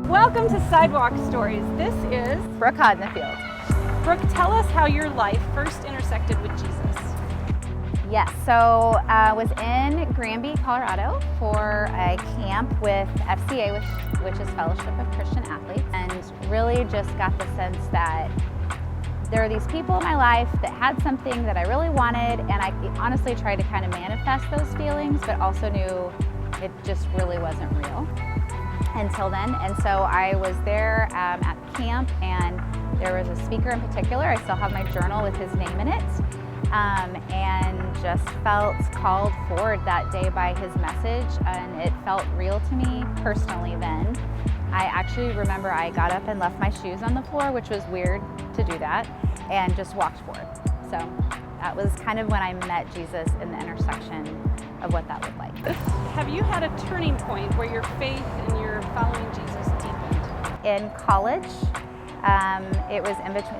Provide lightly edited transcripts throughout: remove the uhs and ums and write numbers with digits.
Welcome to Sidewalk Stories. This is Brooke in the field. Brooke, tell us how your life first intersected with Jesus. Yes, so I was in Granby, Colorado for a camp with FCA, which is Fellowship of Christian Athletes, and really just got the sense that there are these people in my life that had something that I really wanted, and I honestly tried to kind of manifest those feelings, but also knew it just really wasn't real until then. And so I was there at camp, and there was a speaker in particular. I still have my journal with his name in it, and just felt called forward that day by his message, and it felt real to me personally then. I actually remember I got up and left my shoes on the floor, which was weird to do that, and just walked forward. So that was kind of when I met Jesus in the intersection of what that looked like. Have you had a turning point where your faith and your following Jesus deepened? In college, it was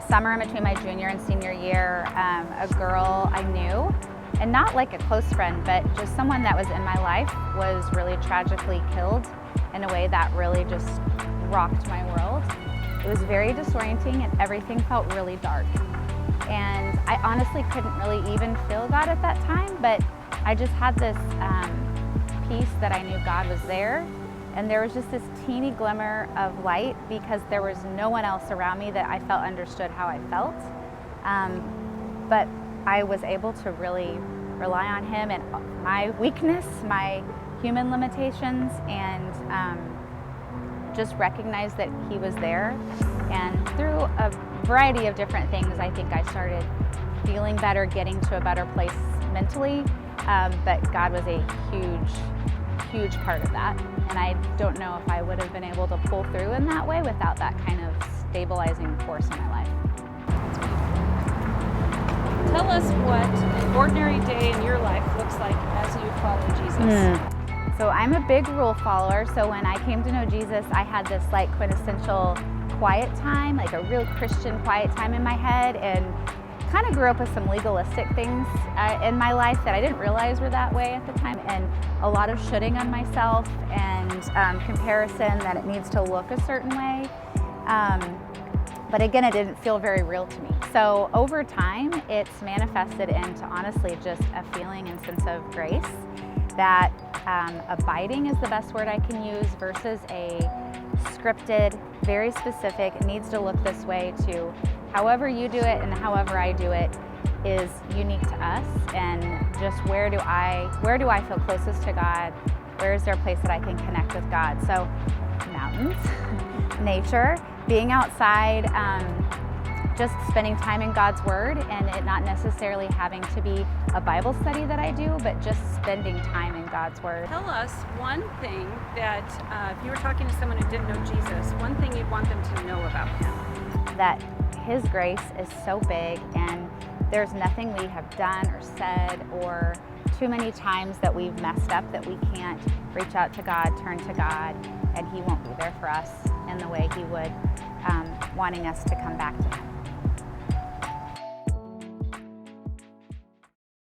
summer in between my junior and senior year, a girl I knew, and not like a close friend, but just someone that was in my life, was really tragically killed in a way that really just rocked my world. It was very disorienting and everything felt really dark. And I honestly couldn't really even feel God at that time, but I just had this peace that I knew God was there. And there was just this teeny glimmer of light because there was no one else around me that I felt understood how I felt. But I was able to really rely on Him and my weakness, my human limitations, and just recognize that He was there. And through a variety of different things, I think I started feeling better, getting to a better place mentally. But God was a huge part of that. And I don't know if I would have been able to pull through in that way without that kind of stabilizing force in my life. Tell us what an ordinary day in your life looks like as you follow Jesus. So I'm a big rule follower, so when I came to know Jesus, I had this like quintessential quiet time, like a real Christian quiet time in my head, and kind of grew up with some legalistic things in my life that I didn't realize were that way at the time, and a lot of shoulding on myself and comparison that it needs to look a certain way. But again, it didn't feel very real to me. So over time, it's manifested into honestly just a feeling and sense of grace that abiding is the best word I can use versus a scripted, very specific, it needs to look this way, to however you do it and however I do it is unique to us. And just where do I feel closest to God? Where is there a place that I can connect with God? So mountains, nature, being outside, just spending time in God's Word, and it not necessarily having to be a Bible study that I do, but just spending time in God's Word. Tell us one thing that, if you were talking to someone who didn't know Jesus, one thing you'd want them to know about Him. That His grace is so big, and there's nothing we have done or said or too many times that we've messed up that we can't reach out to God, turn to God, and He won't be there for us in the way He would, wanting us to come back to Him.